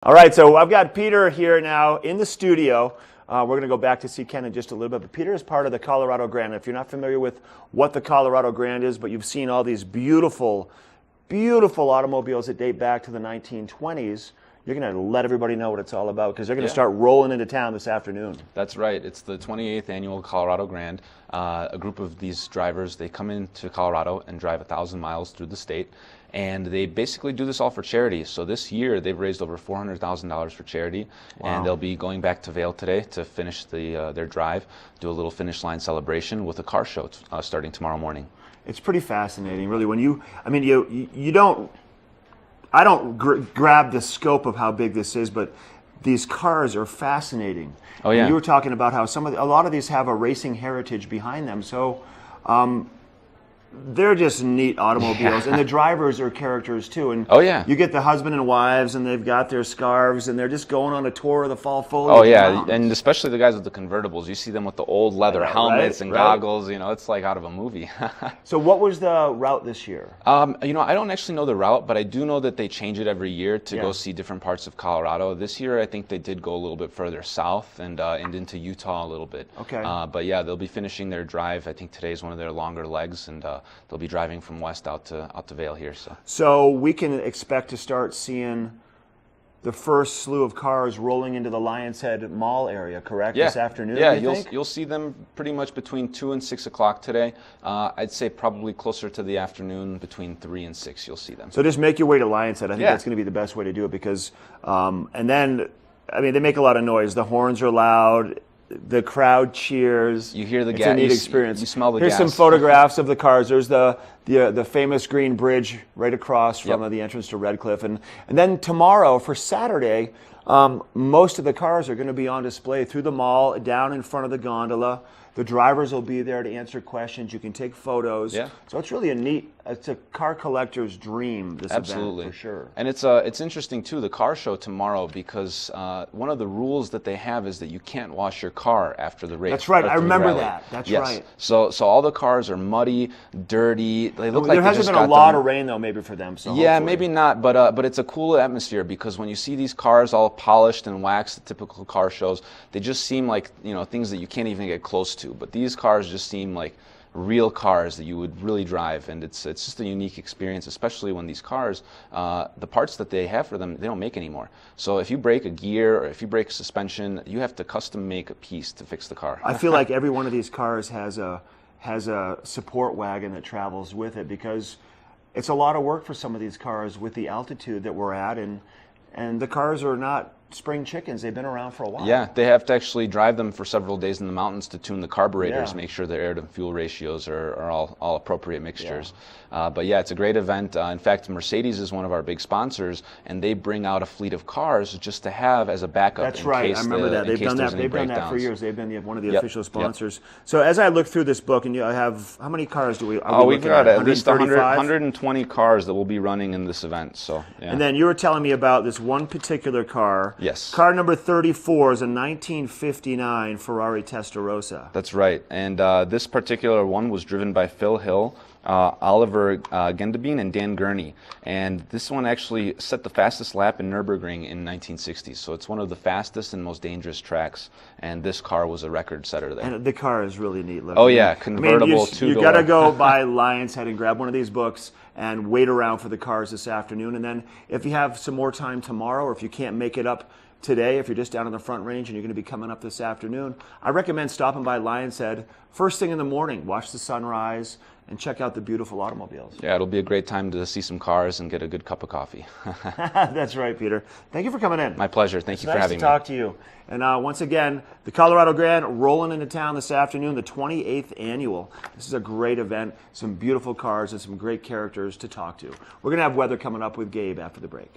All right, so I've got Peter here now in the studio. We're going to go back to see Ken in just a little bit, but Peter is part of the Colorado Grand. If you're not familiar with what the Colorado Grand is, but you've seen all these beautiful, beautiful automobiles that date back to the 1920s, you're going to let everybody know what it's all about because they're going to start rolling into town this afternoon. That's right. It's the 28th annual Colorado Grand. A group of these drivers, they come into Colorado and drive 1,000 miles through the state, and they basically do this all for charity. So this year they've raised over $400,000 for charity, and they'll be going back to Vail today to finish their drive, do a little finish line celebration with a car show starting tomorrow morning. It's pretty fascinating, really. When you don't. I don't grab the scope of how big this is, but these cars are fascinating. Oh yeah. And you were talking about how a lot of these have a racing heritage behind them. So they're just neat automobiles, and the drivers are characters too. And you get the husband and wives, and they've got their scarves, and they're just going on a tour of the fall foliage. Oh yeah, and especially the guys with the convertibles. You see them with the old leather helmets and goggles. You know, it's like out of a movie. So what was the route this year? You know, I don't actually know the route, but I do know that they change it every year to go see different parts of Colorado. This year, I think they did go a little bit further south and into Utah a little bit. Okay. But yeah, they'll be finishing their drive. I think today is one of their longer legs, and they'll be driving from west out to Vail here. So we can expect to start seeing the first slew of cars rolling into the Lion's Head Mall area, correct? Yeah. This afternoon. Yeah, you'll see them pretty much between 2 and 6 o'clock today. I'd say probably closer to the afternoon, between 3 and 6. You'll see them. So just make your way to Lion's Head. I think that's going to be the best way to do it because, and then, I mean, they make a lot of noise. The horns are loud. The crowd cheers. You hear the gas. It's a neat experience. You smell the gas. Here's some photographs of the cars. There's the famous green bridge right across from the entrance to Red Cliff. And then tomorrow, for Saturday, most of the cars are going to be on display through the mall, down in front of the gondola. The drivers will be there to answer questions. You can take photos. Yeah. So it's really it's a car collector's dream, this Absolutely. event, for sure. And it's interesting, too, the car show tomorrow, because one of the rules that they have is that you can't wash your car after the race. That's right. I remember that. That's right. So all the cars are muddy, dirty. They look like there hasn't been a lot of rain, though, maybe for them. So yeah, hopefully. maybe not, but it's a cool atmosphere because when you see these cars all polished and waxed, the typical car shows, they just seem like, you know, things that you can't even get close to. But these cars just seem like real cars that you would really drive, and it's just a unique experience, especially when these cars, the parts that they have for them, they don't make anymore. So if you break a gear or if you break a suspension, you have to custom make a piece to fix the car. I feel like every one of these cars has a support wagon that travels with it because it's a lot of work for some of these cars with the altitude that we're at, and the cars are not spring chickens. They've been around for a while. Yeah, they have to actually drive them for several days in the mountains to tune the carburetors, make sure their air to fuel ratios are all appropriate mixtures. But yeah, it's a great event. In fact, Mercedes is one of our big sponsors, and they bring out a fleet of cars just to have as a backup. That's right. I remember that. They've done that. They've done that for years. They've been one of the official sponsors. So as I look through this book, and I have, how many cars do we? We've got at least 120 cars that will be running in this event. So yeah. And then you were telling me about this one particular car. Yes. Car number 34 is a 1959 Ferrari Testarossa. That's right. And this particular one was driven by Phil Hill, Oliver Gendebien, and Dan Gurney. And this one actually set the fastest lap in Nürburgring in 1960. So it's one of the fastest and most dangerous tracks. And this car was a record setter there. And the car is really neat looking. Oh yeah, convertible, two-door. You got to go by Lion's Head and grab one of these books and wait around for the cars this afternoon. And then if you have some more time tomorrow, or if you can't make it up today, if you're just down in the Front Range and you're going to be coming up this afternoon, I recommend stopping by Lion's Head first thing in the morning. Watch the sunrise and check out the beautiful automobiles. Yeah, it'll be a great time to see some cars and get a good cup of coffee. That's right, Peter. Thank you for coming in. My pleasure. Thank you for having me. Nice to talk to you. And once again, the Colorado Grand rolling into town this afternoon, the 28th annual. This is a great event, some beautiful cars and some great characters to talk to. We're going to have weather coming up with Gabe after the break.